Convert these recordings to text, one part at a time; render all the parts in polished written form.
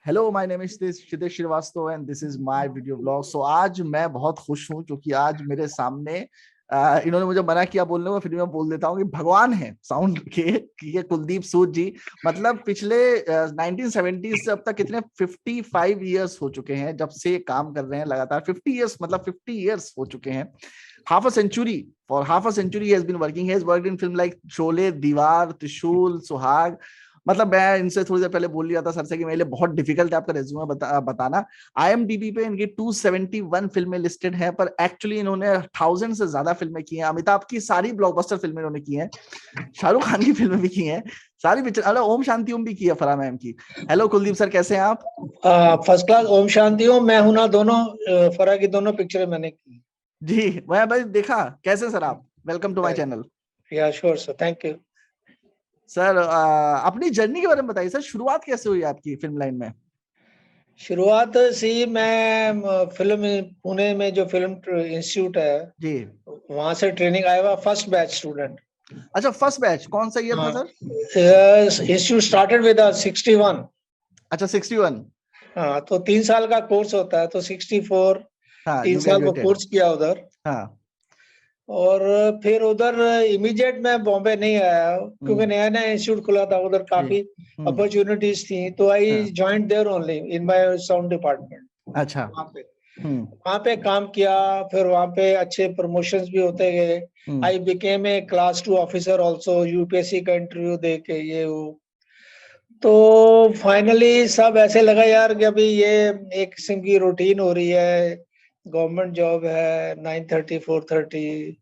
Hello, my name is Kshitesh Srivastava and this is my video blog. So आज मैं बहुत खुश हूँ क्योंकि आज मेरे सामने इन्होंने मुझे मना किया बोलने को, फिर भी मैं बोल देता हूँ कि भगवान है साउंड के कि ये कुलदीप सूद जी। मतलब पिछले 1970 से अब तक कितने 55 इयर्स हो चुके हैं जब से ये काम कर रहे हैं लगातार। 50 इयर्स मतलब 50 इयर्स हो चुके हैं। Half a century, for half a century he has been working. He has worked in film like Sholay, Deewaar, Trishul, सुहाग। मतलब मैं इनसे थोड़ी देर पहले बोल लिया था सर से कि मेरे लिए बहुत डिफिकल्ट है आपका रेज्यूमे बताना। IMDb पे इनकी 271 फिल्में लिस्टेड हैं, पर एक्चुअली इन्होंने 1000 से ज्यादा फिल्में की हैं। अमिताभ की सारी ब्लॉकबस्टर फिल्में इन्होंने की हैं, शाहरुख खान की फिल्में भी की हैं, सारी पिक्चर। अरे ओम शांति ओम भी की है फराह मैम की। हेलो कुलदीप सर, कैसे हैं आप? First class. ओम शांति ओम, मैं हूं ना। दोनों फरा की दोनों पिक्चरें मैंने की। जी मैं भाई देखा। कैसे सर आप? Welcome to my channel. Yeah sure sir, thank you. Sir अपनी जर्नी के बारे में बताइए सर, शुरुआत कैसे हुई आपकी फिल्म लाइन में? शुरुआत सी, मैं फिल्म पुणे में जो फिल्म इंस्टीट्यूट है जी। वहां से ट्रेनिंग आया हुआ, फर्स्ट बैच स्टूडेंट। अच्छा, फर्स्ट बैच कौन सा ईयर था हाँ, सर? Institute started with 61। अच्छा, 61। हाँ, तो 3 साल का कोर्स होता है, तो 64 हाँ, तीन यू साल वो ग्रेजुएटेड। कोर्स किया उधर। हाँ। और फिर उधर इमीडिएट मैं बॉम्बे नहीं आया क्योंकि हम्म। नया नया इंस्टीट्यूट खुला था उधर, जी। काफी अपॉर्चुनिटीज थी, तो आई हाँ। Joined there only in my sound department. अच्छा। वहाँ पे हम्म। वहाँ पे काम किया। फिर वहाँ पे अच्छे प्रमोशंस भी होते गए। Hmm. I became a class 2 officer also, UPSC का इंटरव्यू दे के ये वो। तो फाइनली सब ऐसे लगा यार कि अभी ये एक किस्म की रूटीन हो रही है, गवर्नमेंट जॉब है, 9:30 4:30।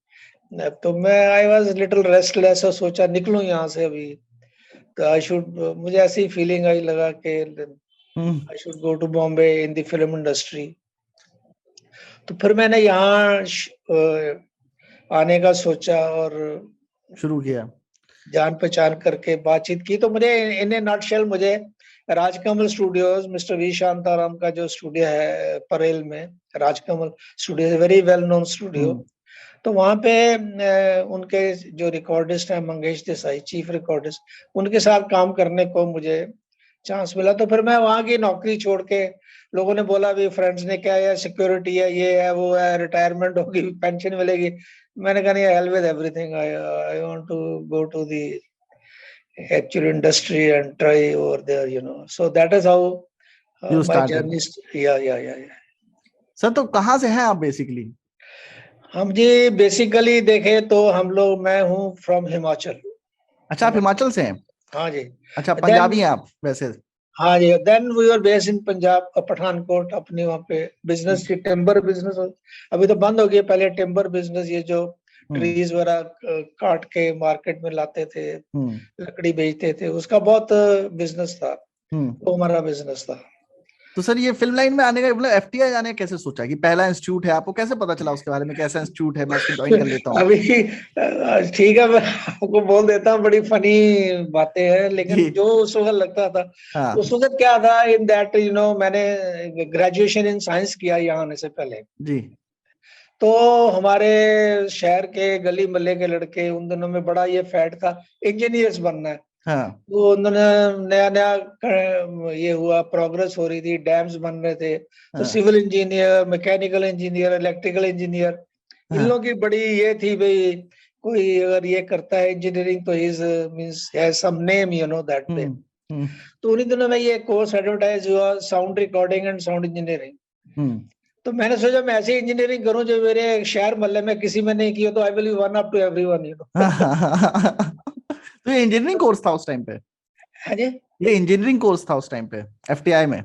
तो मैं आई वॉज लिटिल रेस्टलेस और सोचा निकलूं यहाँ से अभी। तो आई शुड, मुझे ऐसी फीलिंग आई, लगा कि hmm. I should go to Bombay in the film industry. तो फिर मैंने यहाँ आने का सोचा और शुरू किया। जान पहचान करके बातचीत की। तो मुझे इन ए नटशेल, मुझे Rajkamal studios, mister V Shantaram का जो स्टूडियो है परेल में, Rajkamal studio, very well known studio. Hmm. तो वहां पे उनके जो रिकॉर्डिस्ट हैं मंगेश देसाई, चीफ रिकॉर्डिस्ट, उनके साथ काम करने को मुझे चांस मिला। तो फिर मैं वहां की नौकरी छोड़ के, लोगों ने बोला भी फ्रेंड्स ने क्या है, सिक्योरिटी है, ये है वो है, रिटायरमेंट होगी, पेंशन मिलेगी। मैंने कहा नहीं, hell with everything, I want to go to the actual industry and try over there, so that is how you my started. Journey. या सर तो कहाँ से हैं आप बेसिकली? हम जी बेसिकली देखें तो हम लोग, मैं हूँ फ्रॉम हिमाचल। अच्छा, आप हिमाचल, हिमाचल से हैं। हाँ जी। अच्छा, देन, पंजाबी हैं आप वैसे? हाँ जी, then we are based in Punjab, Pathankot. अपने वहाँ पे बिजनेस की, टिम्बर बिजनेस, अभी तो बंद हो गया। पहले टिम्बर बिजनेस, ये जो हम्म। ट्रीज वगैरह काट के मार्केट में लाते थे, हम्म। लकड़ी बेचते थे, उसका बहुत बिजनेस था। हम्म। वो हमारा बिजनेस था। तो सर ये फिल्म लाइन में आने का मतलब FTI जाने का कैसे सोचा कि पहला इंस्टीट्यूट है? आपको कैसे पता चला उसके बारे में, कैसा इंस्टीट्यूट है, मैं इसको ज्वाइन कर लेता हूँ? अभी ठीक है, मैं आपको बोल देता हूँ, बड़ी फनी बातें हैं, जी। लेकिन जो उस वक्त लगता था, हाँ। उस वक्त क्या था, इन दैट मैंने ग्रेजुएशन इन साइंस किया यहाँ आने से पहले। जी। तो हमारे शहर के गली मोहल्ले के लड़के, उन दिनों में बड़ा ये फैट था, इंजीनियर्स बनना है। हाँ। तो उन्होंने नया नया ये हुआ, प्रोग्रेस हो रही थी, डैम्स बन रहे थे, तो हाँ। Civil engineer, mechanical engineer, electrical engineer, इन हाँ। लोगों की बड़ी ये थी भाई, कोई अगर ये करता है इंजीनियरिंग तो is means has some name, that way. Hmm. Hmm. तो उन्हीं दिनों में ये कोर्स एडवर्टाइज हुआ, sound recording and sound engineering. Hmm. तो मैंने सोचा मैं ऐसी इंजीनियरिंग करूं जो मेरे शहर मोहल्ले में किसी में नहीं की हो, तो I will be one up to everyone. तो ये इंजीनियरिंग कोर्स था उस टाइम पे? है जी। ये इंजीनियरिंग कोर्स था उस टाइम पे FTI में?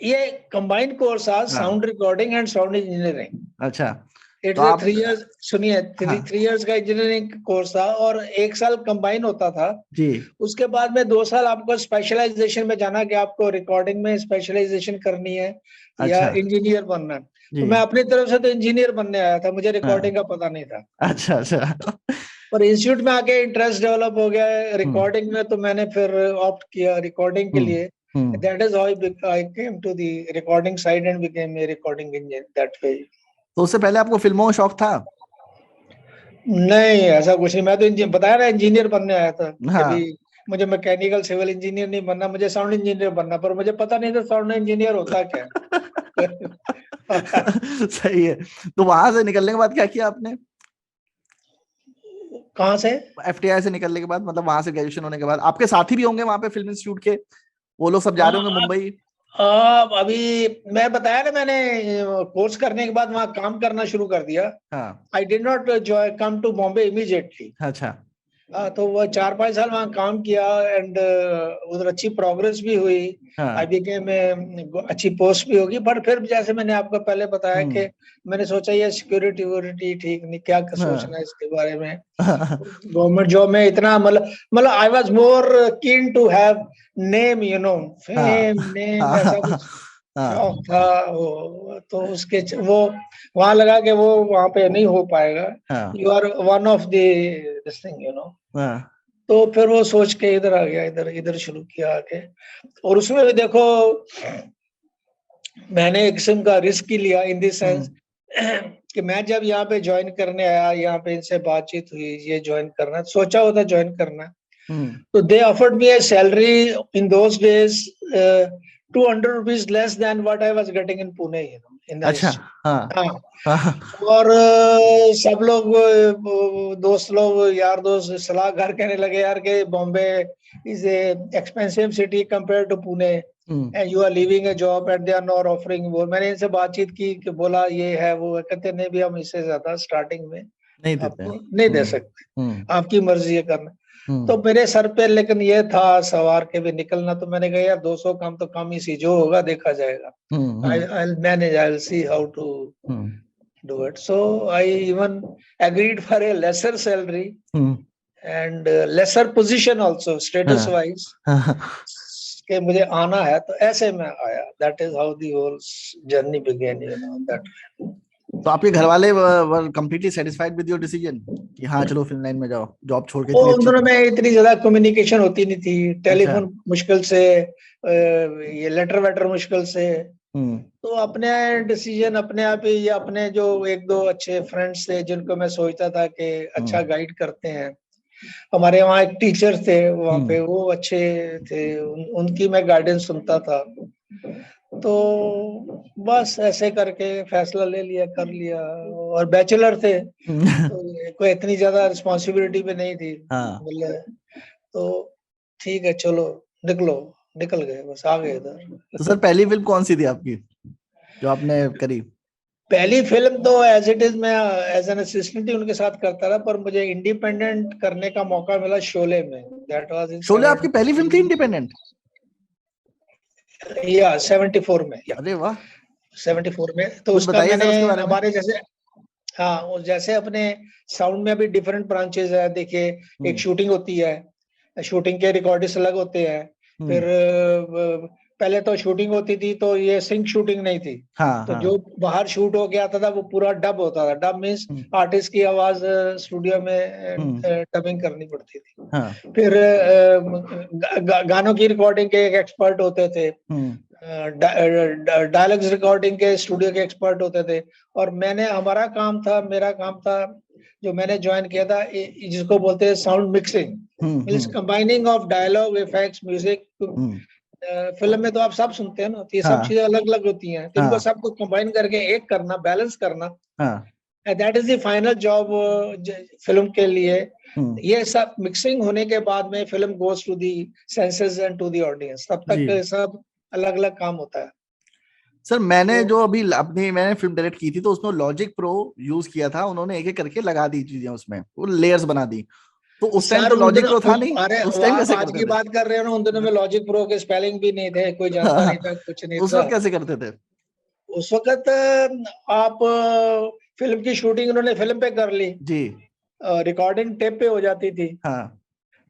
ये कंबाइंड कोर्स था, हाँ। Sound recording and sound engineering. अच्छा। तो इट्स ए आप। 3 इयर्स, सुनिए, थ्री हाँ। थ्री इयर्स का इंजीनियरिंग कोर्स था, और 1 साल कंबाइन होता था। जी। उसके बाद में 2 साल आपको स्पेशलाइजेशन में जाना, कि आपको रिकॉर्डिंग में स्पेशलाइजेशन करनी है या अच्छा। इंजीनियर बनना है। जी। तो मैं अपनी तरफ से तो इंजीनियर बनने आया था, मुझे हाँ। रिकॉर्डिंग का पता नहीं था। अच्छा अच्छा। पर इंस्टीट्यूट में आके इंटरेस्ट डेवलप हो गया है हम्म। रिकॉर्डिंग में, तो मैंने फिर ऑप्ट किया रिकॉर्डिंग के हम्म। लिए। Hmm. That is how I came to the recording side and became a recording engineer that way. तो उससे पहले आपको फिल्मों का शौक था? नहीं, ऐसा कुछ नहीं, मैं तो बताया ना, इंजीनियर बनने आया था। हाँ। कभी मुझे मैकेनिकल सिविल इंजीनियर नहीं बनना, मुझे साउंड इंजीनियर बनना, पर मुझे पता नहीं था साउंड इंजीनियर होता क्या है। सही है। तो वहां से निकलने के बाद क्या किया आपने? कहाँ से? एफटीआई से निकलने के बाद, मतलब वहां से ग्रेजुएशन होने के बाद आपके साथी भी होंगे वहां पे फिल्म इंस्टीट्यूट के, वो लोग सब जा रहे होंगे हाँ, मुंबई? अभी मैं बताया ना, मैंने कोर्स करने के बाद वहाँ काम करना शुरू कर दिया। हाँ। I did not come to Bombay immediately. अच्छा। तो वो 4-5 साल वहाँ काम किया एंड उधर अच्छी प्रोग्रेस भी हुई। आई हाँ। बिकेम अच्छी पोस्ट भी होगी, बट फिर जैसे मैंने आपको पहले बताया कि मैंने सोचा ये सिक्योरिटी वोरिटी ठीक नहीं, क्या सोचना है इसके बारे में। गवर्नमेंट जॉब में इतना मतलब आई was more keen to have name, you know, fame, name, ऐसा कुछ शौक था वो। तो उसके वो वहां लगा कि वो वहां पे नहीं हो पाएगा। You are one of this thing, you know. तो फिर वो सोच के इधर आ गया, इधर इधर शुरू किया आके। और उसमें भी देखो मैंने एक किस्म का रिस्क ही लिया, इन दिस सेंस कि मैं जब यहाँ पे ज्वाइन करने आया, यहाँ पे इनसे बातचीत हुई, ये ज्वाइन करना सोचा होता, ज्वाइन करना, तो they offered me A salary in those days 200 rupees less than what I was getting in Pune, you know, in the अच्छा। हाँ। हाँ। और सब लोग दोस्त लोग, यार दोस्त सलाह घर कहने लगे यार के Bombay is a expensive city compare to Pune and you are living a job and they are not offering more. मैंने इनसे बातचीत की कि बोला ये है वो है, कहते नहीं भी हम इससे ज्यादा स्टार्टिंग में नहीं देते, आपको नहीं दे सकते, आपकी मर्जी है करना। तो मेरे सर पे लेकिन ये था सवार के भी निकलना, तो मैंने कहा यार 200 कम तो कम ही सी, जो होगा देखा जाएगा। I'll manage, I'll see how to do it. So I even agreed for a lesser salary and lesser position also, status wise, कि मुझे आना है, तो ऐसे में आया। That is how the whole journey began, you know, that way. तो आपके घर वाले वर completely satisfied with your decision कि हाँ चलो फिल्म लाइन में जाओ, जॉब छोड़ के? उन दोनों में इतनी ज्यादा कम्युनिकेशन होती नहीं थी, टेलीफोन मुश्किल से, ये लेटर वेटर मुश्किल से। तो अपने डिसीजन अपने आप ही, अपने जो एक दो अच्छे फ्रेंड्स थे जिनको मैं सोचता था कि अच्छा गाइड करते हैं, हमारे वहाँ एक टीचर थे वहाँ पे, वो अच्छे थे, उनकी मैं गाइडेंस सुनता था। तो बस ऐसे करके फैसला ले लिया, कर लिया। और बैचलर थे तो कोई इतनी ज्यादा रिस्पॉन्सिबिलिटी भी नहीं थी, तो ठीक है चलो निकल गए, बस आ गए इधर। तो सर पहली फिल्म कौन सी थी आपकी जो आपने करी? पहली फिल्म तो एज इट इज मैं एज एन असिस्टेंट ही उनके साथ करता रहा, पर मुझे इंडिपेंडेंट करने का मौका मिला शोले में। दैट वाज इन शोले आपकी पहली फिल्म थी इंडिपेंडेंट? या 74 में। अरे वाह, 74 में। तो कुछ उसका बताइए मैंने सर उसके बारे में। हमारे जैसे, हाँ जैसे अपने साउंड में भी डिफरेंट ब्रांचेस है। देखिए एक शूटिंग होती है, शूटिंग के रिकॉर्डिस्ट अलग होते हैं। फिर पहले तो शूटिंग होती थी तो ये सिंक शूटिंग नहीं थी। तो जो बाहर शूट हो गया था वो पूरा डब होता था। डब मीन्स आर्टिस्ट की आवाज स्टूडियो में डबिंग करनी पड़ती थी। फिर गानों की रिकॉर्डिंग के एक एक्सपर्ट होते थे, डायलॉग्स रिकॉर्डिंग के स्टूडियो के एक्सपर्ट होते थे। और मेरा काम था जो मैंने ज्वाइन किया था, जिसको बोलते हैं sound mixing, means combining of dialogue, effects, music. Film में तो आप सब सुनते हैं ना, तो ये सब चीजें अलग अलग होती हैं, तो इनको सबको कंबाइन करके एक करना, बैलेंस करना, that is the final job film के लिए। ये सब मिक्सिंग होने के बाद में film goes to the censors and to the audience, तब तक सब अलग अलग काम होता है। सर मैंने जो अभी मैंने फिल्म डायरेक्ट की थी तो उसमें लॉजिक प्रो यूज किया था, उन्होंने एक एक करके लगा दी चीजें उसमें, वो लेयर्स बना दी। तो उस टाइम तो लॉजिक प्रो था नहीं, अरे उस टाइम कैसे आज करते की थे? बात कर रहे हो ना, उन दिनों में लॉजिक प्रो के स्पेलिंग भी नहीं थे, कोई जानता नहीं था, कुछ नहीं उस था। वक्त कैसे करते थे? उस वक्त आप फिल्म की शूटिंग उन्होंने फिल्म पे कर ली जी, रिकॉर्डिंग टेप पे हो जाती थी।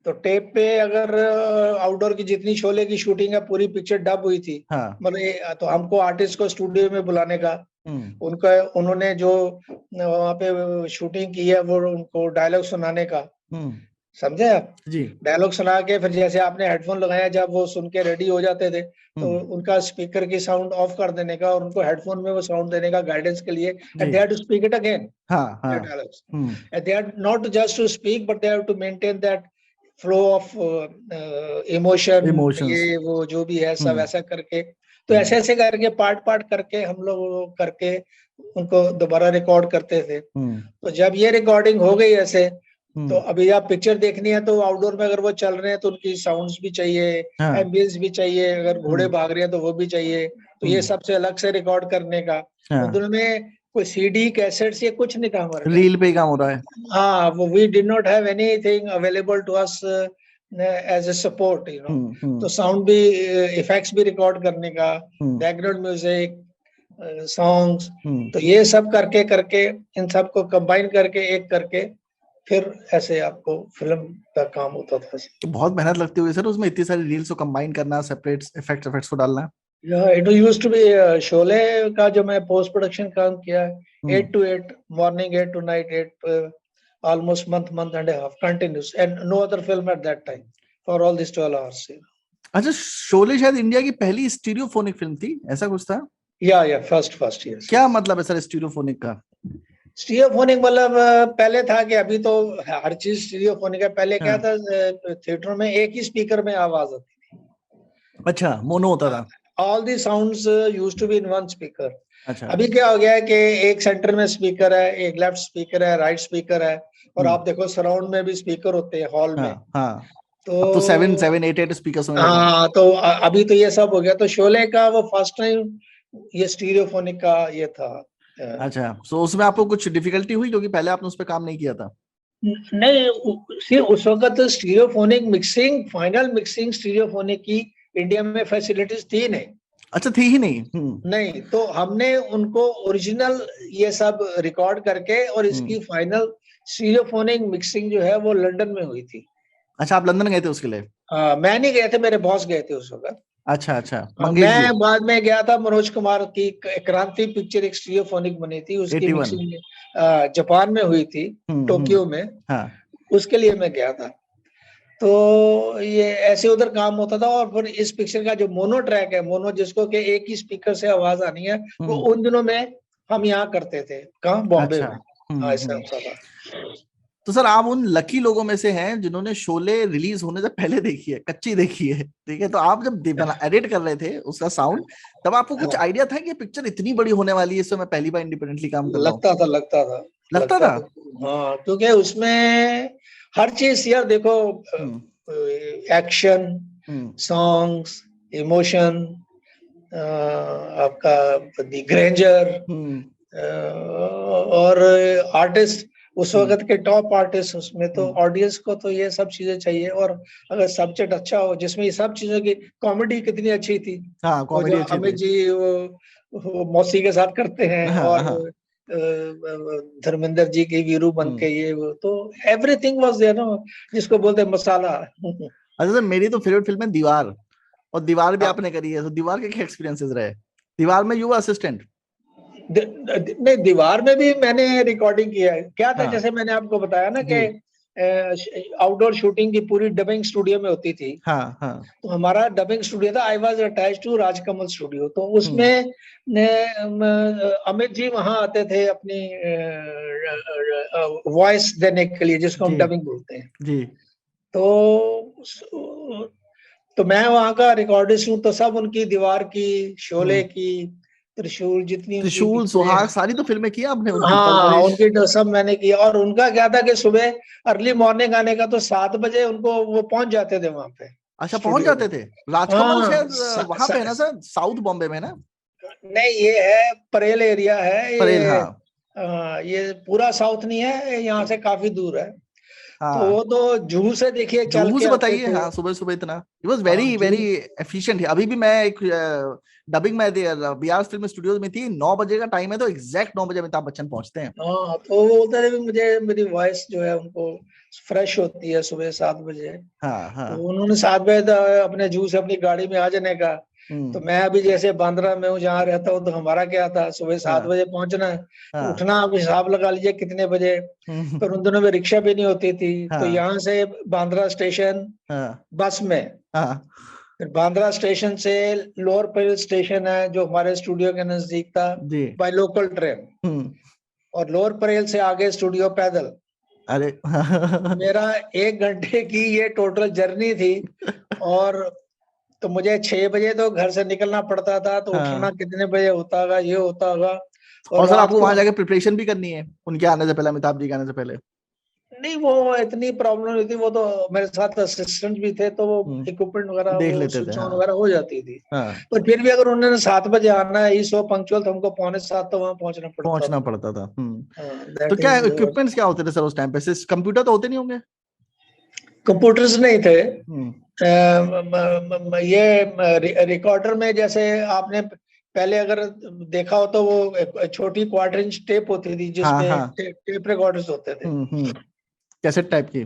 तो टेप पे अगर आउटडोर की जितनी शोले की शूटिंग है, पूरी पिक्चर डब हुई थी। मतलब तो हमको आर्टिस्ट को स्टूडियो में बुलाने का, उन्होंने जो वहाँ पे शूटिंग की है वो उनको डायलॉग सुनाने का, समझे आप? जी। डायलॉग सुना के फिर जैसे आपने हेडफोन लगाया, जब वो सुन के रेडी हो जाते थे तो उनका स्पीकर की साउंड ऑफ कर देने का और उनको हेडफोन में वो साउंड देने का गाइडेंस के लिए, and they have to speak it again, dialogues. And they are not just to speak but they have to maintain that flow of emotion, emotions. ये वो जो भी है सब ऐसा करके, तो हम्म। ऐसे ऐसे करके पार्ट करके हम लोग करके उनको दोबारा रिकॉर्ड करते थे। तो जब ये रिकॉर्डिंग हो गई ऐसे, तो अभी आप पिक्चर देखनी है तो आउटडोर में अगर वो चल रहे हैं तो उनकी साउंड्स भी चाहिए, एम्बियंस भी चाहिए, अगर घोड़े भाग रहे हैं तो वो भी चाहिए, तो ये सबसे अलग से रिकॉर्ड करने का। उन दिनों में कोई सीडी कैसेट्स ये कुछ नहीं था हमारे, रील पे ही काम हो रहा है। हाँ, वो we did not have anything available to us as a support, you know. तो साउंड भी, इफेक्ट्स भी रिकॉर्ड करने का, बैकग्राउंड म्यूजिक, सॉन्ग्स, तो ये सब करके करके इन सब को कंबाइन करके एक करके फिर ऐसे आपको फिल्म का काम होता था। तो बहुत मेहनत लगती होगी सर उसमें, इतनी सारी रील्स को कंबाइन करना, सेपरेट इफेक्ट्स को डालना। It used to be, Sholay का जो मैं पोस्ट प्रोडक्शन काम किया, 8 to 8 morning, 8 to night 8, almost month and a half continuous, and no other film at that time for all these 12 hours. अच्छा, शोले शायद इंडिया की पहली स्टीरियोफोनिक फिल्म थी, ऐसा कुछ था? या फर्स्ट yes. क्या मतलब है सर स्टीरियोफोनिक का? स्टीरियोफोनिक मतलब पहले था कि अभी तो हर चीज स्टीरियोफोनिक है, पहले क्या था, थिएटर में एक ही स्पीकर में आवाज आती थी। अच्छा, मोनो होता था। All the sounds used to be in one speaker. अच्छा। अभी क्या हो गया है कि एक सेंटर में स्पीकर है, एक लेफ्ट स्पीकर है, राइट स्पीकर है, और आप देखो सराउंड में भी स्पीकर होते हैं हॉल में। हाँ। तो 7, 8 स्पीकर्स होने लगे। हाँ, तो अभी तो ये सब हो गया। तो शोले का वो फर्स्ट टाइम ये स्टीरियोफोनिक का ये था। अच्छा, सो उसमें आपको कुछ डिफिकल्टी हुई क्योंकि पहले आपने उस पर काम नहीं किया था? नहीं, उस वक्त stereophonic mixing, final mixing stereophonic की इंडिया में फैसिलिटीज थी नहीं। अच्छा, थी ही नहीं। नहीं, तो हमने उनको ओरिजिनल ये सब रिकॉर्ड करके और इसकी फाइनल स्टीरियोफोनिक मिक्सिंग जो है वो लंदन में हुई थी। अच्छा, आप लंदन गए थे उसके लिए? मैं नहीं गए थे, मेरे बॉस गए थे उस वक्त। अच्छा, मंगेश जी। मैं बाद में गया था, मनोज कुमार की क्रांति पिक्चर एक स्टीरियोफोनिक बनी थी, उसकी 81 मिक्सिंग जापान में हुई थी, टोक्यो में। उसके लिए मैं गया था। तो ये ऐसे उधर काम होता था। और फिर इस पिक्चर का जो मोनो ट्रैक है, मोनो जिसको कि एक ही स्पीकर से आवाज आनी है, वो उन दिनों में हम यहाँ करते थे। कहाँ? बॉम्बे में। ऐसा होता था। तो सर, आप उन लकी लोगों में से हैं जिन्होंने शोले रिलीज होने से पहले देखी है, कच्ची देखी है, ठीक है? तो आप जब एडिट कर रहे थे उसका साउंड, तब आपको कुछ आइडिया था कि पिक्चर इतनी बड़ी होने वाली है, इससे मैं पहली बार इंडिपेंडेंटली काम कर रहा हूं? लगता था। हाँ, क्योंकि उसमें हर चीज यार देखो, एक्शन, सॉन्ग्स, इमोशन, आपका द ग्रेंजर, और आर्टिस्ट, उस वक्त के टॉप आर्टिस्ट उसमें, तो ऑडियंस को तो ये सब चीजें चाहिए। और अगर सब्जेक्ट अच्छा हो जिसमें ये सब चीजों की, कॉमेडी कितनी अच्छी थी। कॉमेडी अच्छी अमित जी वो मौसी के साथ करते हैं, और धर्मेंद्र जी की वीरू बन के ये वो, तो एवरीथिंग वाज देयर ना, जिसको बोलते हैं मसाला। अच्छा सर, मेरी तो फेवरेट फिल्म है दीवार, और दीवार भी आपने करी है, तो दीवार के क्या एक्सपीरियंसेस रहे? दीवार में यू असिस्टेंट? नहीं, दीवार में भी मैंने रिकॉर्डिंग किया है। क्या था, जैसे मैंने आपको बताया ना कि आउटडोर शूटिंग की पूरी डबिंग स्टूडियो में होती थी। तो हमारा डबिंग स्टूडियो था, I was attached to Rajkamal studio. तो उसमें अमित जी वहां आते थे अपनी वॉइस देने के लिए, जिसको हम डबिंग बोलते हैं जी। तो मैं वहां का रिकॉर्डिस्ट हूँ। तो सब उनकी दीवार की, शोले की, त्रिशूल, जितनी त्रिशूल, सुहाग, सारी तो फिल्में की आपने उनकी? हाँ, उनकी तो सब मैंने किया। और उनका क्या था कि सुबह अर्ली मॉर्निंग आने का, तो 7 बजे उनको वो पहुंच जाते थे वहां पे। अच्छा, पहुंच जाते थे? राजकमल शायद वहां पे है ना सर, साउथ बॉम्बे में ना? नहीं, ये है परेल एरिया है, परेल, ये पूरा साउथ नहीं है, यहाँ से काफी दूर है। तो वो तो जूहू से देखिए चल के बताइए। हाँ, सुबह सुबह इतना, it was very very efficient. अभी भी मैं एक डबिंग में बिहार फिल्म स्टूडियोज में थी, 9 बजे का टाइम है, तो एग्जैक्ट 9 बजे अमिताभ बच्चन पहुंचते हैं। हाँ, तो वो बोलते थे मुझे, मेरी वॉइस जो है उनको फ्रेश होती है सुबह 7 बजे। तो उन्होंने 7 बजे अपने जूहू से अपनी गाड़ी में आ जाने का। तो मैं अभी जैसे बांद्रा में हूँ, जहाँ रहता हूँ, तो हमारा क्या था, सुबह 7 बजे पहुंचना है, उठना, आप हिसाब लगा लीजिए कितने बजे। पर उन दिनों में रिक्शा भी नहीं होती थी। तो यहाँ से बांद्रा स्टेशन बस में, फिर बांद्रा स्टेशन से लोअर परेल स्टेशन है जो हमारे स्टूडियो के नजदीक था, बाय लोकल ट्रेन, और लोअर परेल से आगे स्टूडियो पैदल। अरे मेरा 1 घंटे की ये टोटल जर्नी थी, और तो मुझे 6 बजे तो घर से निकलना पड़ता था, तो उठना हाँ। कितने बजे होता होगा, ये होता होगा, और और सर रात आपको वहां को जाके प्रिपरेशन भी करनी है उनके आने से पहले, अमिताभ जी के आने से पहले। नहीं, वो इतनी प्रॉब्लम नहीं थी, वो तो मेरे साथ असिस्टेंट भी थे, तो वो इक्विपमेंट वगैरह देख वो लेते थे। स्विच ऑन हाँ वगैरह हो जाती थी। हाँ, पर फिर भी अगर उन्होंने 7 बजे आना है, ई सो पंक्चुअल, तो हमको 6:45 तो वहां पहुंचना पड़ता पहुंचना था। पड़ता था। तो दैट क्या इज इक्विपमेंट्स क्या होते थे सर उस टाइम पे? कंप्यूटर तो होते नहीं होंगे। कंप्यूटर्स नहीं थे। हम्म। ये रिकॉर्डर में जैसे आपने पहले अगर देखा हो, तो वो एक छोटी क्वार्टर इंच टेप होती थी, हाँ जिसपे हाँ। टेप रिकॉर्डर्स होते थे। हम्म। कैसेट टाइप की।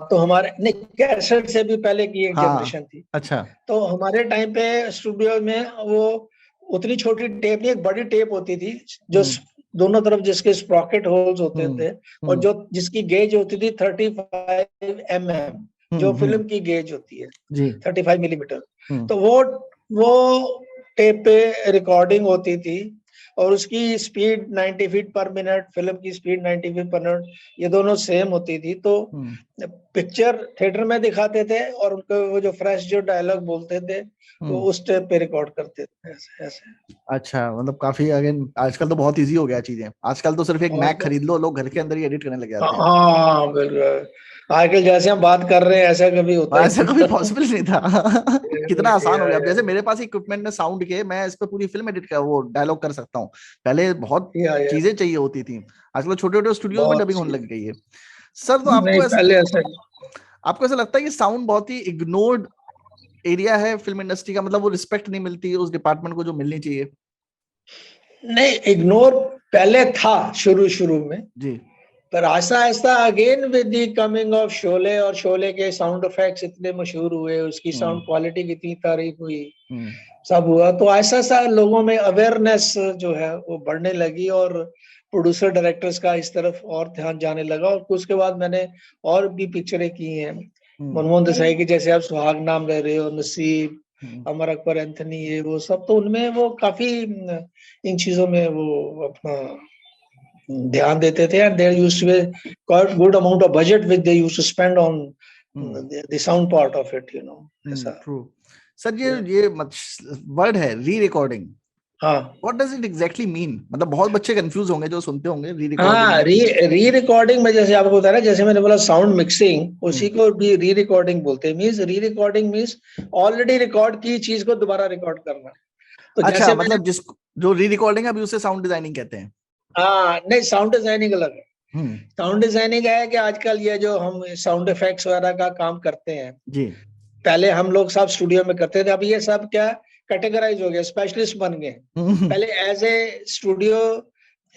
तो हमारे नहीं, कैसेट से भी पहले की एक हाँ। जनरेशन थी। अच्छा। तो हमारे टाइम पे स्टूडियो में वो उतनी छोटी टेप नहीं, एक बड़ी टेप होती थी, जो हम्म दोनों तरफ जिसके स्प्रॉकेट होल्स होते हम्म थे, और हम्म जो जिसकी गेज होती थी 35 mm, जो फिल्म की गेज होती है जी। 35 मिलीमीटर। हम्म तो वो टेप पे रिकॉर्डिंग होती थी, और उसकी स्पीड 90 फीट पर मिनट, फिल्म की स्पीड 90 फीट पर मिनट, ये दोनों सेम होती थी। तो हम्म पिक्चर थिएटर में दिखाते थे, और उनको वो जो फ्रेश जो डायलॉग बोलते थे, वो हम्म। उस टेप पे रिकॉर्ड करते थे, ऐसे ऐसे। अच्छा, मतलब काफी अगेन आजकल तो बहुत इजी हो गया चीजें। आजकल तो सिर्फ एक और मैक खरीद लो, लोग घर के अंदर ही एडिट करने लग जाते हैं। हाँ, बिल्कुल। आजकल जैसे हम बात कर रहे हैं, ऐसा कभी होता ही ऐसा नहीं कभी था। पॉसिबल नहीं था। कितना आसान हो या, गया। अब या, जैसे मेरे पास इक्विपमेंट है साउंड के, मैं इस पे पूरी फिल्म एडिट कर, वो डायलॉग कर सकता हूँ। पहले बहुत या, चीजें चाहिए होती थी। आजकल छोटे छोटे स्टूडियोज में बहुत डबिंग होने चीज। लग गई है। सर तो नहीं, पहले ऐसा आपको ऐसा लगता है कि साउंड बहुत ही इग्नोर्ड एरिया है फिल्म इंडस्ट्री का? मतलब वो रिस्पेक्ट नहीं मिलती उस डिपार्टमेंट को जो मिलनी चाहिए। नहीं, इग्नोर पहले था शुरू शुरू में, जी। पर Aahista Aahista again with the coming of Sholay, और शोले के साउंड इफेक्ट्स इतने मशहूर हुए, उसकी हम्म साउंड क्वालिटी की इतनी तारीफ हुई, हम्म सब हुआ, तो ऐसा ऐसा लोगों में अवेयरनेस जो है वो बढ़ने लगी, और प्रोड्यूसर डायरेक्टर्स का इस तरफ और ध्यान जाने लगा। और उसके बाद मैंने और भी पिक्चरें की हैं, हम्म मनमोहन देसाई की, जैसे आप सुहाग नाम ले रहे हो, नसीब, हम्म अमर अकबर एंथनी, ये वो सब, तो उनमें वो काफी इन चीजों में वो अपना ध्यान देते थे, and there used to be quite good amount of budget which they used to spend on hmm the sound part of it, ऐसा। ट्रू। सर ये वर्ड है री रिकॉर्डिंग, हाँ what does it exactly mean? मतलब बहुत बच्चे confuse होंगे जो सुनते होंगे री रिकॉर्डिंग। हाँ, री रिकॉर्डिंग में जैसे आपको बता रहा, जैसे मैंने बोला साउंड मिक्सिंग, उसी को भी री रिकॉर्डिंग बोलते हैं। मीन्स री रिकॉर्डिंग मीन्स ऑलरेडी रिकॉर्ड की चीज को दोबारा रिकॉर्ड करना। तो अच्छा, जैसे मैंने, मतलब जिस जो री रिकॉर्डिंग है अभी उसे साउंड डिजाइनिंग कहते हैं। हाँ नहीं, साउंड डिजाइनिंग अलग है। हम्म। साउंड डिजाइनिंग है कि आजकल ये जो हम साउंड इफेक्ट्स वगैरह का काम करते हैं, जी। पहले हम लोग सब स्टूडियो में करते थे, अब ये सब क्या कैटेगराइज हो गया, स्पेशलिस्ट बन गए। हम्म। पहले as a studio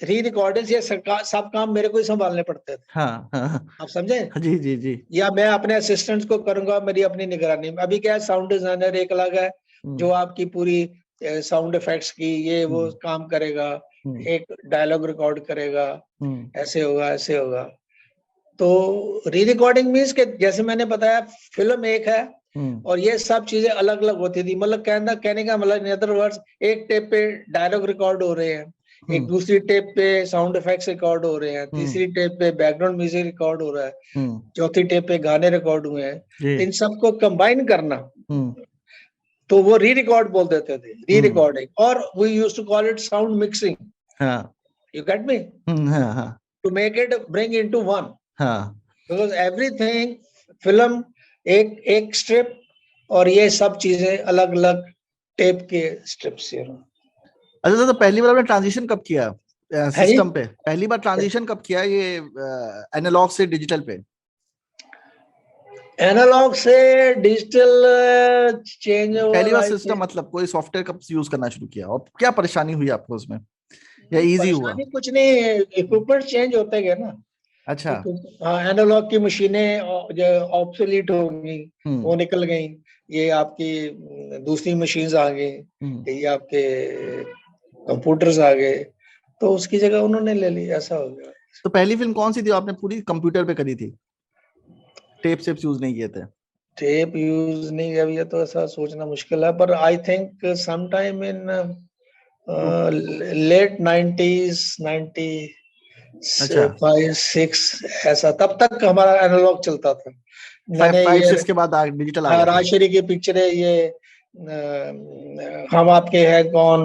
re recording, ये सब काम मेरे को ही संभालने पड़ते थे, हाँ हाँ। आप समझे, जी जी जी। या मैं अपने असिस्टेंट्स को करूंगा, मेरी अपनी निगरानी में। अभी क्या है, साउंड डिजाइनर एक अलग है, हम्म जो आपकी पूरी साउंड इफेक्ट्स की ये वो हम्म काम करेगा, हम्म एक डायलॉग रिकॉर्ड करेगा, हम्म ऐसे होगा ऐसे होगा। तो री रिकॉर्डिंग मीन्स के जैसे मैंने बताया, फिल्म एक है, हम्म और ये सब चीजें अलग अलग होती थी। मतलब कहने का मतलब, इन अदर वर्ड्स, एक टेप पे डायलॉग रिकॉर्ड हो रहे हैं, एक हम्म दूसरी टेप पे साउंड इफेक्ट्स रिकॉर्ड हो रहे हैं, हम्म तीसरी टेप पे बैकग्राउंड म्यूजिक रिकॉर्ड हो रहा है, हम्म चौथी टेप पे गाने रिकॉर्ड हुए हैं। जी। तो इन सबको कंबाइन करना, हम्म तो वो री रिकॉर्ड बोल देते थे, री हम्म रिकॉर्डिंग, और we used to call it sound mixing. हाँ। यू गेट मी, हाँ हाँ to make it bring into one, हाँ। बिकॉज एवरीथिंग, फिल्म एक एक स्ट्रिप, और ये सब चीजें अलग अलग टेप के स्ट्रिप्स, अच्छा सर, तो पहली बार आपने ट्रांजिशन कब किया है जी। सिस्टम पे? पहली बार ट्रांजिशन कब किया ये एनालॉग से डिजिटल पे? एनालॉग से डिजिटल चेंज पहली over, bar I system think. मतलब कोई सॉफ्टवेयर कब यूज करना शुरू किया, और क्या परेशानी हुई आपको उसमें, या इजी हुआ? परेशानी कुछ नहीं, इक्विपमेंट चेंज होते गए ना। अच्छा। हाँ, एनालॉग की मशीनें जो ऑब्सोलीट हो गई, हम्म वो निकल गई, ये आपकी दूसरी मशीन्स आ गई, हम्म। ये आपके कंप्यूटर्स आ गए, तो उसकी जगह उन्होंने ले ली, ऐसा हो गया। तो पहली फिल्म कौन सी थी आपने पूरी कंप्यूटर पे करी थी, टेप सेप्स यूज नहीं किए थे? टेप यूज नहीं, अब ये तो ऐसा सोचना मुश्किल है, पर I think some time in two. Let 90s, 90 अच्छा 5-6 ऐसा, तब तक हमारा एनालॉग चलता था। मैंने 5-6 ये के बाद डिजिटल आ गया था। राजश्री की पिक्चरें, ये हम आपके हैं कौन,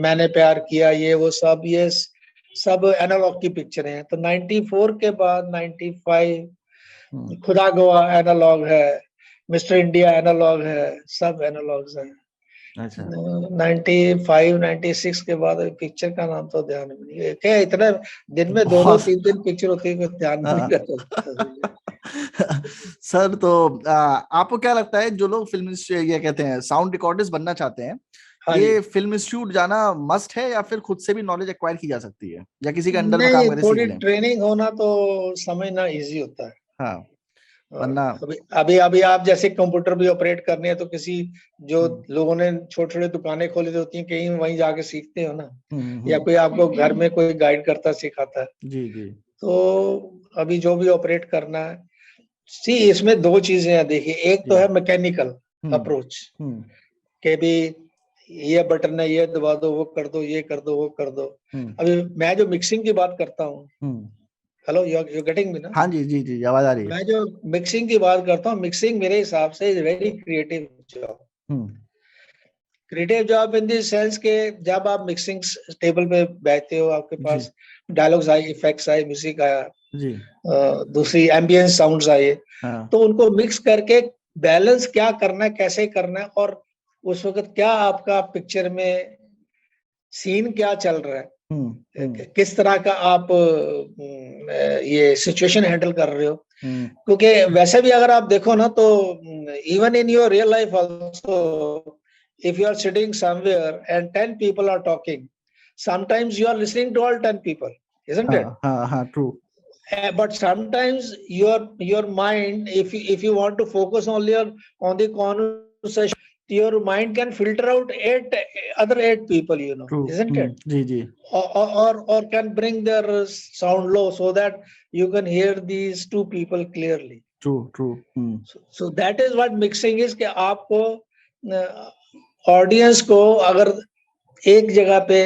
मैंने प्यार किया, ये वो सब, ये सब एनालॉग की पिक्चरें हैं। तो 94 के बाद 95 खुदा गवाह एनालॉग है, मिस्टर इंडिया एनालॉग है, सब एनालॉग्स हैं। अच्छा 95-96 के बाद पिक्चर का नाम तो ध्यान में नहीं है, क्या इतना दिन में 2-2 बहुत 3-3 पिक्चर होती है, ध्यान में नहीं रहता। सर तो आपको क्या लगता है जो लोग फिल्म ये कहते हैं साउंड रिकॉर्डिस्ट बनना चाहते हैं, हाँ जी। ये फिल्म इंस्टीट्यूट जाना मस्ट है या फिर खुद से भी नॉलेज एक्वायर की जा सकती है, या किसी के अंडर में काम नहीं, करके सीख थोड़ी लें? ट्रेनिंग होना तो समझना इजी होता है। हाँ और वरना अभी अभी अभी आप जैसे कंप्यूटर भी ऑपरेट करने हैं तो किसी जो लोगों ने छोटे छोटे दुकानें खोली होती हैं, कहीं वहीं जाके सीखते हो ना, या कोई आपको घर में कोई गाइड करता सिखाता है। जी जी तो अभी जो भी ऑपरेट करना है, सी इसमें दो चीजें हैं देखिए, एक तो जी है मैकेनिकल अप्रोच, के भी ये बटन है, ये दबा दो, वो कर दो, ये कर दो, वो कर दो। अभी मैं जो मिक्सिंग की बात करता हूँ, हेलो यू गेटिंग मी ना? हाँ जी जी जी आवाज आ रही है। मैं जो मिक्सिंग की बात करता हूँ, मिक्सिंग मेरे हिसाब से is very creative job. Creative job in the sense के जब आप मिक्सिंग टेबल पे बैठते हो, आपके पास डायलॉग्स आए, इफेक्ट्स आए, म्यूजिक आया, जी दूसरी एम्बियंस साउंड्स आए, हाँ तो उनको मिक्स करके बैलेंस क्या करना है, कैसे करना है, और उस वक्त क्या आपका पिक्चर में सीन क्या चल रहा है, किस तरह का आप ये सिचुएशन हैंडल कर रहे हो। क्योंकि वैसे भी अगर आप देखो ना, तो even in your real life also, if you are sitting somewhere and 10 people are talking, sometimes you are listening to all 10 people, isn't it? हाँ true. But sometimes your mind, if you want to focus only on the conversation, your mind can filter out other 8 people, True. isn't it? जी जी Or can bring their sound low so that you can hear these 2 people clearly. True. So that is what mixing is, कि आपको audience को अगर एक जगह पे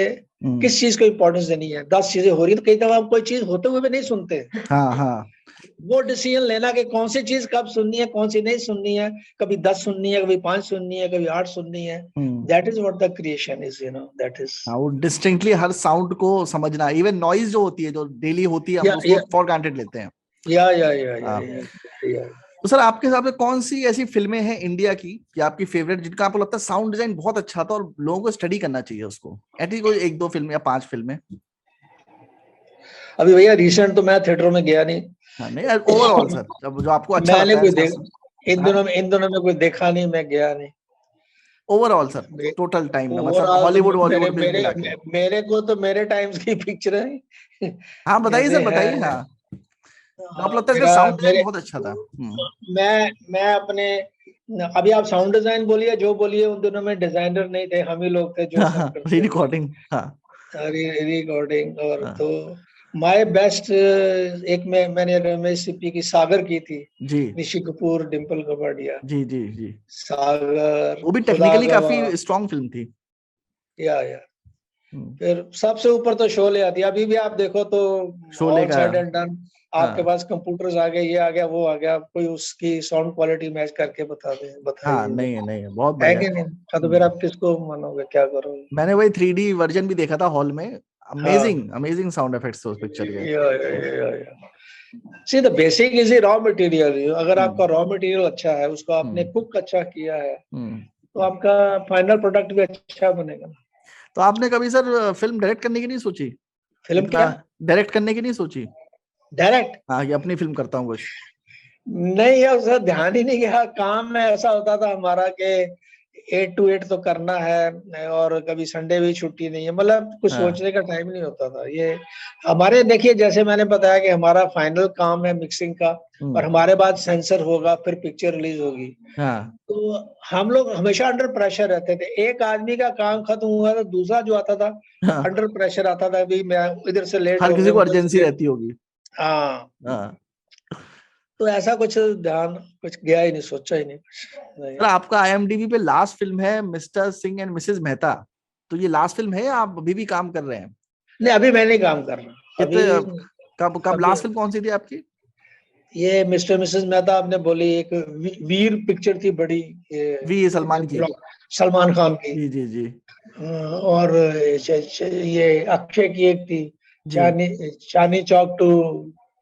किस चीज को इम्पोर्टेंस देनी है, 10 चीजें हो रही है, तो कई दफा हम कोई चीज होते हुए भी नहीं सुनते। हाँ वो डिसीजन लेना कि कौन सी चीज कब सुननी है, कौन सी नहीं सुननी है, कभी 10 सुननी है, कभी 5 सुननी है, कभी 8 सुननी है। That is what the creation is, that is. हाँ वो डिस्टिंक्टली हर साउंड को समझना, इवन नॉइज जो होती है, जो डेली होती है, हम उसको फॉर ग्रांटेड लेते हैं। या तो सर आपके हिसाब से कौन सी ऐसी फिल्में हैं इंडिया की कि आपकी फेवरेट, जिनका आपको लगता है साउंड डिजाइन बहुत अच्छा था और लोगों को स्टडी करना चाहिए उसको, एटलीस्ट कोई 1-2 फिल्म या 5 फिल्में? अभी भैया रिसेंट तो मैं थिएटर में गया नहीं। हाँ नहीं ओवरऑल सर, जो आपको अच्छा मैंने लगता है कोई इन दोनों में कोई देखा नहीं, मैं गया नहीं। ओवरऑल सर टोटल टाइम में, मतलब ओवरऑल हॉलीवुड मेरे बॉलीवुड मेरे मिला के। मेरे को तो मेरे टाइम्स की पिक्चर है। हाँ बताइए सर, बताइए। हाँ आप लगता है साउंड डिजाइन बहुत अच्छा था। मैं अपने, अभी आप साउंड डिजाइन बोलिए, जो बोलिए, उन दोनों में डिजाइनर नहीं थे, हम ही लोग थे जो सब करते थे। Recording recording. और तो माय बेस्ट, एक में मैंने रमेश सिप्पी की सागर की थी जी, ऋषि कपूर, डिम्पल कपाड़िया। जी सागर, वो भी खुदा टेक्निकली गवाह, काफी स्ट्रॉन्ग फिल्म थी। या फिर सबसे ऊपर तो शोले आती है। अभी भी आप देखो तो शोले ऑल का सेड एंड डन, आपके पास कंप्यूटर्स आ गए, ये आ गया, वो आ गया, कोई उसकी साउंड क्वालिटी मैच करके हाँ बताइए। नहीं बहुत है बढ़िया। कि नहीं? तो फिर आप किसको मानोगे, क्या करोगे? मैंने वही 3D वर्जन भी देखा था हॉल में, हाँ, अमेजिंग साउंड इफेक्ट्स थे उस पिक्चर के। या see the basic is raw material. अगर आपका रॉ मटेरियल अच्छा है, उसको आपने कुक अच्छा किया है, तो आपका फाइनल प्रोडक्ट भी अच्छा बनेगा। तो आपने कभी सर फिल्म डायरेक्ट करने की नहीं सोची? फिल्म इतना क्या? डायरेक्ट करने की नहीं सोची? डायरेक्ट? हाँ ये अपनी फिल्म करता हूँ कुछ। नहीं यार, उसका ध्यान ही नहीं गया। काम में ऐसा होता था हमारा कि 8 to 8 तो करना है, और कभी संडे भी छुट्टी नहीं है, मतलब कुछ सोचने का टाइम नहीं होता था। ये हमारे, देखिए जैसे मैंने बताया कि हमारा फाइनल काम है मिक्सिंग का, और हमारे बाद सेंसर होगा, फिर पिक्चर रिलीज होगी। तो हम लोग हमेशा अंडर प्रेशर रहते थे। एक आदमी का काम खत्म हुआ तो दूसरा जो आता था, अंडर प्रेशर आता था, भाई मैं इधर से लेट हर हो किसी गया, को उधर अर्जेंसी से लेट। रहती होगी। हाँ, तो ऐसा कुछ ध्यान कुछ गया ही नहीं, सोचा ही नहीं कुछ। सर आपका IMDb पे लास्ट फिल्म है mister Singh and Mrs Mehta, तो ये लास्ट फिल्म है या आप अभी भी काम कर रहे हैं? नहीं, अभी मैं नहीं काम कर रहा। कितने अभी कब लास्ट फिल्म कौन सी थी आपकी? ये मिस्टर मिसेस मेहता आपने बोली, एक वीर पिक्चर थी बड़ी, वी सलमान की। सलमान खान की। जी जी जी। और ये अक्षय की एक थी, चांदनी चौक टू,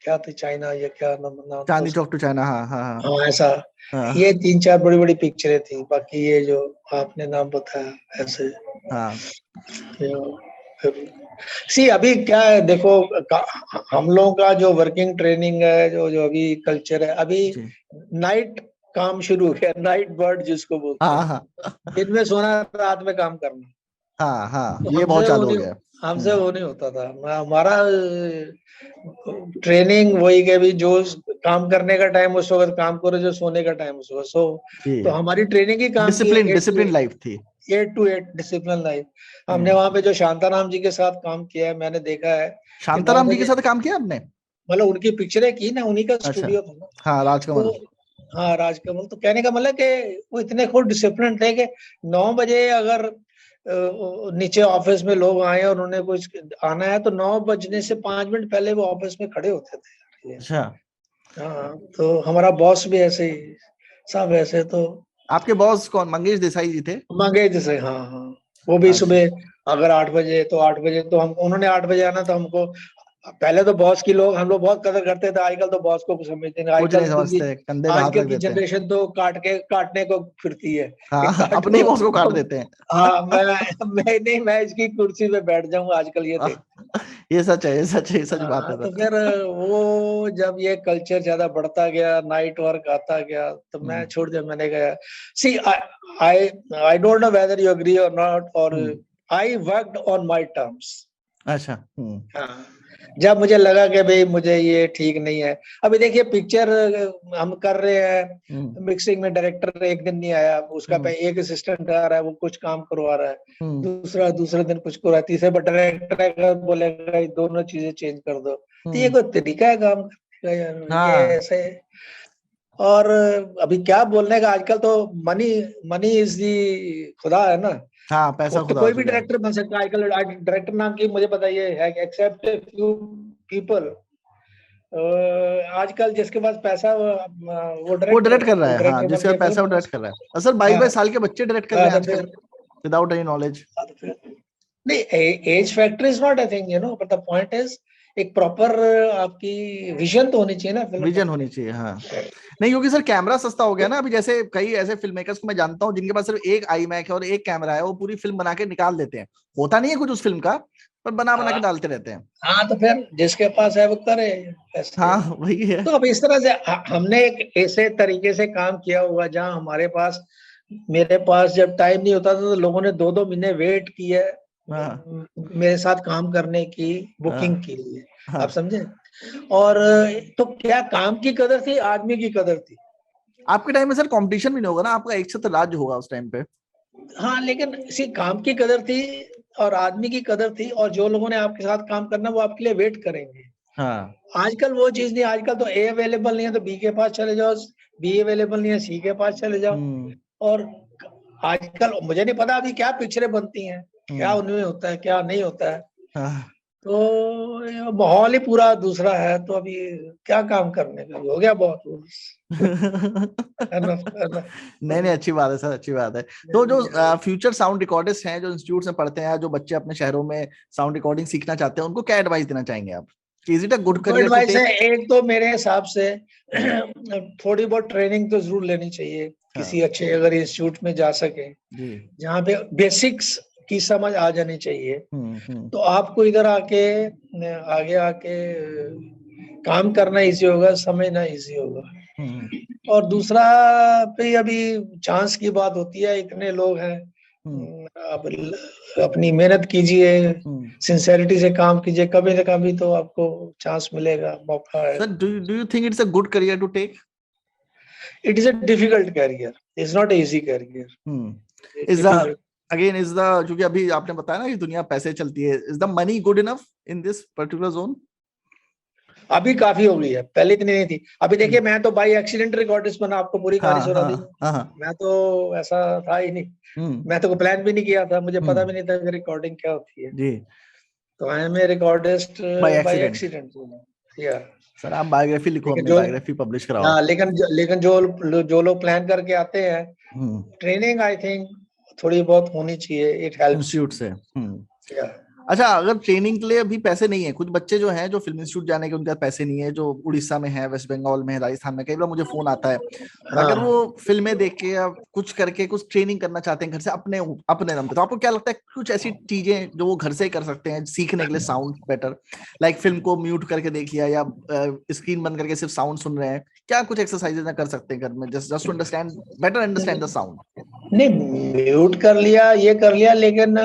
क्या थी, चाइना, ये क्या नाम? चांदनी चौक टू चाइना, हाँ हाँ हाँ। हाँ ऐसा। हाँ। ये 3-4 बड़ी बड़ी पिक्चरें थी, बाकी ये जो आपने नाम बताया ऐसे। हाँ। सी अभी क्या है, देखो हम लोगों का जो वर्किंग ट्रेनिंग है, जो अभी कल्चर है, अभी नाइट काम शुरू हो गया, नाइट बर्ड जिसको बोलते हैं। हाँ दिन में सोना, रात में काम करना। हाँ हाँ, तो ये बहुत चालू हो गया। हमसे वो नहीं होता था। हमारा ट्रेनिंग वही के भी, जो काम करने का टाइम उस वक्त काम करो, जो सोने का टाइम उस वक्त सो। तो हमारी ट्रेनिंग ही काम की डिसिप्लिन लाइफ थी, 8 to 8 डिसिप्लिन लाइफ। हमने वहां पे जो शांताराम जी के साथ काम किया है, मैंने देखा है। शांताराम जी के साथ काम किया आपने? मतलब उनकी पिक्चरें की ना, उन्हीं का अच्छा। स्टूडियो था ना। हाँ, राजकमल। हाँ राजकमल। तो कहने का मतलब कि वो इतने खुद डिसिप्लिन थे कि 9 बजे अगर नीचे ऑफिस में लोग आए और उन्हें कुछ आना है, तो 9 बजने से 5 मिनट पहले वो ऑफिस में खड़े होते थे। अच्छा। हाँ, तो हमारा बॉस भी ऐसे ही, सब ऐसे। तो आपके बॉस कौन, मंगेश देसाई जी थे? मंगेश जैसे, हाँ हाँ। वो भी अच्छा। सुबह अगर 8 बजे, तो 8 बजे तो हम, उन्होंने 8 बजे आना, तो हमको पहले तो बॉस की लोग, हम लोग बहुत कदर करते थे। आजकल तो बॉस को कुछ समझते नहीं। कुछ नहीं समझते, कंधे पे हाथ आजकल रख की देते हैं। जनरेशन तो काटने को फिरती है कि हाँ, अपने ही काटो। बॉस को काट देते हैं। हाँ, मैं नहीं, मैं इसकी कुर्सी पे बैठ जाऊं आजकल, ये देख। ये सच है, ये सच है, ये सच बात है तो सर। फिर वो जब ये कल्चर ज्यादा बढ़ता गया, नाइट वर्क आता गया, तो मैं छोड़ दिया। मैंने कहा, see I I don't know whether you agree और नॉट, और I worked on my terms. अच्छा। हाँ, जब मुझे लगा कि भाई मुझे ये ठीक नहीं है। अभी देखिए पिक्चर हम कर रहे हैं, मिक्सिंग में डायरेक्टर एक दिन नहीं आया, उसका पे एक असिस्टेंट आ रहा है, वो कुछ काम करवा रहा है, दूसरे दिन कुछ करवा, तीसरे पर डायरेक्टर बोलेगा ये दोनों चीजें चेंज कर दो। तो ये कोई तरीका है काम करने का यार? ये ऐसे। और अभी क्या बोलने का, आजकल तो मनी मनी इज दी खुदा है ना। हाँ, पैसा तो खुदा हो कोई भी चुका है। डायरेक्टर बन सकता है आजकल। डायरेक्टर नाम की मुझे बताइए है, एक्सेप्ट फ्यू पीपल। आजकल जिसके पास पैसा वो डायरेक्ट कर रहा है, हाँ, डायरेक्टर बन जिसके के पास पैसा वो फिल्म। डायरेक्ट कर रहा है। सर 22-22 साल के बच्चे डायरेक्ट कर रहे हैं तो आजकल, फिर विदाउट एनी नॉलेज। नहीं, age factor is not, I think, but the point is, एक प्रॉपर आपकी विजन तो होनी चाहिए ना फिल्म विजन बनाने होनी चाहिए, हाँ। नहीं, क्योंकि सर कैमरा सस्ता हो गया ना अभी। जैसे कई ऐसे फिल्म मेकर्स को मैं जानता हूँ जिनके पास सिर्फ एक आई मैक है और एक कैमरा है, वो पूरी फिल्म बना के निकाल देते हैं। होता नहीं है कुछ उस फिल्म का, पर बना बना के डालते रहते हैं। हाँ, तो फिर जिसके पास है वो करे ऐसे। हाँ, वही है। तो अब इस तरह से हमने एक ऐसे तरीके से काम किया हुआ, जहाँ हमारे पास, मेरे पास जब टाइम नहीं होता था, तो लोगों ने 2-2 महीने वेट किया मेरे साथ काम करने की, बुकिंग के लिए। आप समझे? और तो क्या काम की कदर थी, आदमी की कदर थी। आपके टाइम में सर कंपटीशन भी नहीं होगा ना, आपका एक छत्र राज्य होगा उस टाइम पे। हाँ, लेकिन इसी काम की कदर थी और आदमी की कदर थी, और जो लोगों ने आपके साथ काम करना, वो आपके लिए वेट करेंगे। हाँ। आजकल वो चीज नहीं। आजकल तो ए अवेलेबल नहीं है तो बी के पास चले जाओ, बी अवेलेबल नहीं है सी के पास चले जाओ। और आजकल मुझे नहीं पता अभी क्या पिक्चरें बनती हैं, क्या उनमें होता है, क्या नहीं होता है। तो माहौल ही पूरा दूसरा है। तो अभी क्या काम करने का, हो गया बहुत। नहीं नहीं, अच्छी बात है सर, अच्छी बात है। तो जो फ्यूचर साउंड रिकॉर्डिस्ट हैं, जो इंस्टीट्यूट में पढ़ते हैं, जो बच्चे अपने शहरों में साउंड रिकॉर्डिंग सीखना चाहते हैं, उनको क्या एडवाइस देना चाहेंगे आप? Is it a good career to advice है, टेक? एक तो मेरे हिसाब से थोड़ी बहुत ट्रेनिंग तो जरूर लेनी चाहिए किसी अच्छे अगर इंस्टीट्यूट में जा सके, जहाँ पे बेसिक्स की समझ आ जानी चाहिए। तो आपको इधर आके आगे आके काम करना इजी होगा, समझना इजी होगा। और दूसरा पे अभी चांस की बात होती है, इतने लोग हैं। आप अपनी मेहनत कीजिए, सिंसेरिटी से काम कीजिए, कभी ना कभी तो आपको चांस मिलेगा, मौका है। Sir, do you think it's a good career to take? It is a difficult career, it's not easy career. Is the again is the क्योंकि अभी आपने बताया ना कि दुनिया पैसे चलती है, is the money good enough in this particular zone? अभी काफी हो गई है, पहले इतनी नहीं थी। अभी देखिए, मैं तो बाई एक्सीडेंट रिकॉर्डिस्ट बना, आपको पूरी कहानी सुना दी। मैं तो ऐसा था ही नहीं, मैं तो प्लान भी नहीं किया था, मुझे पता भी नहीं था कि रिकॉर्डिंग क्या होती है। जी। तो I am a recordist by accident. Accident. या सर आप बायोग्राफी लिखो, लेकिन अपनी जो बायोग्राफी पब्लिश कराओ। हाँ, लेकिन जो लोग प्लान करके आते हैं, ट्रेनिंग आई थिंक थोड़ी बहुत होनी चाहिए, इट हेल्प्स। इंस्टीट्यूट से। या अच्छा, अगर ट्रेनिंग के लिए अभी पैसे नहीं है, कुछ बच्चे जो हैं जो फिल्म इंस्टीट्यूट जाने के उनके पास पैसे नहीं है, जो उड़ीसा में है, वेस्ट बंगाल में है, राजस्थान में, कई बार मुझे फोन आता है, और अगर वो हाँ, फिल्में देख के या कुछ करके कुछ ट्रेनिंग करना चाहते हैं घर से अपने अपने दम पे, तो आपको क्या लगता है कुछ ऐसी चीजें जो वो घर से ही कर सकते हैं सीखने के लिए साउंड बेटर, लाइक फिल्म को म्यूट करके देख लिया या स्क्रीन बंद करके सिर्फ साउंड सुन रहे हैं, क्या कुछ एक्सरसाइजेज कर सकते हैं घर में, just to understand better understand the sound? नहीं म्यूट कर लिया, ये कर लिया, लेकिन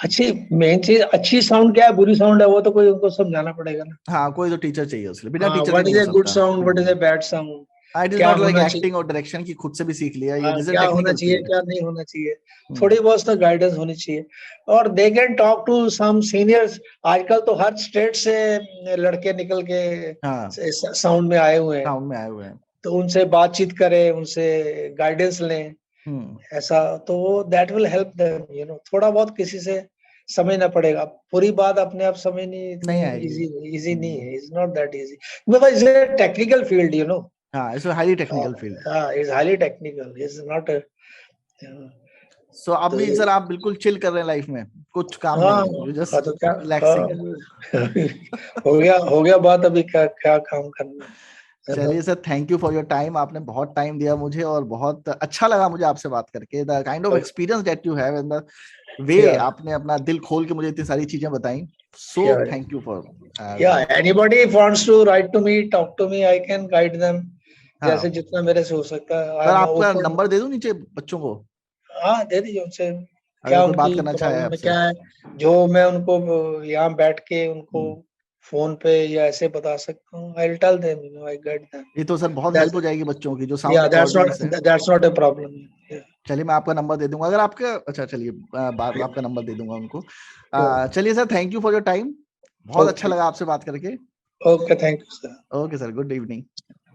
अच्छी मेन चीज, अच्छी साउंड क्या है, बुरी साउंड है, वो तो कोई उनको समझाना पड़ेगा ना। हाँ, कोई तो टीचर चाहिए उसके लिए, बिना हाँ, टीचर के व्हाट नहीं इज हो ए गुड सकता। Sound, what is a bad sound, it is क्या नॉट लाइक होना चाहिए, एक्टिंग और डायरेक्शन की खुद से भी सीख लिया, ये दिस इज क्या होना टेक्निकल चाहिए, फील्ड। क्या नहीं होना चाहिए, थोड़ी बहुत तो गाइडेंस होनी चाहिए। और they can talk to some seniors. आजकल तो हर स्टेट से लड़के निकल के हाँ, साउंड में आए हुए हैं, टाउन में आए हुए हैं। तो उनसे बातचीत करें, उनसे गाइडेंस लें, हम्म ऐसा तो दैट विल हेल्प देम, थोड़ा बहुत किसी से समझना पड़ेगा, पूरी बात अपने आप समझनी नहीं इतनी आएगी। इजी नहीं है, it's not that easy, because it's a technical field. हाँ, इट्स हाईली टेक्निकल फील्ड। हाँ, it's highly technical, it's not so आप तो भी सर, आप बिल्कुल चिल कर रहे हैं लाइफ में, कुछ काम हाँ, नहीं, हाँ जस्ट तो क्या, रिलैक्सिंग है। हाँ, हो गया बात, अभी क्या क्या काम करना है ना। चलिए sir, thank you for your time, आपने बहुत टाइम दिया मुझे और बहुत अच्छा लगा मुझे आपसे बात करके, the kind of experience that you have and the way या आपने अपना दिल खोल के मुझे इतनी सारी चीजें बताई, so yeah thank you for yeah anybody wants to write to me, talk to me, I can guide them, जैसे हाँ जितना मेरे से हो सकता है, आई सर, एम आपका ओपन। नंबर दे दूं नीचे बच्चों को, हाँ, दे दीजिए उनसे, अगर क्या कोई बात उनकी करना चाहे प्रॉब्लम है, आपसे। क्या है, जो मैं उनको यहाँ बैठ के उनको फोन पे या ऐसे बता सकता हूँ, I will tell them, I guide them, ये तो सर बहुत हेल्प हो जाएगी बच्चों की जो साउंड या रिकॉर्डिंग्स है। That's not a problem. चलिए मैं आपका नंबर दे दूंगा अगर आपका, अच्छा चलिए आपका नंबर दे दूंगा उनको। चलिए sir, thank you for your time, बहुत अच्छा ओके, लगा आपसे बात करके। Okay, thank you sir. Okay sir, good evening.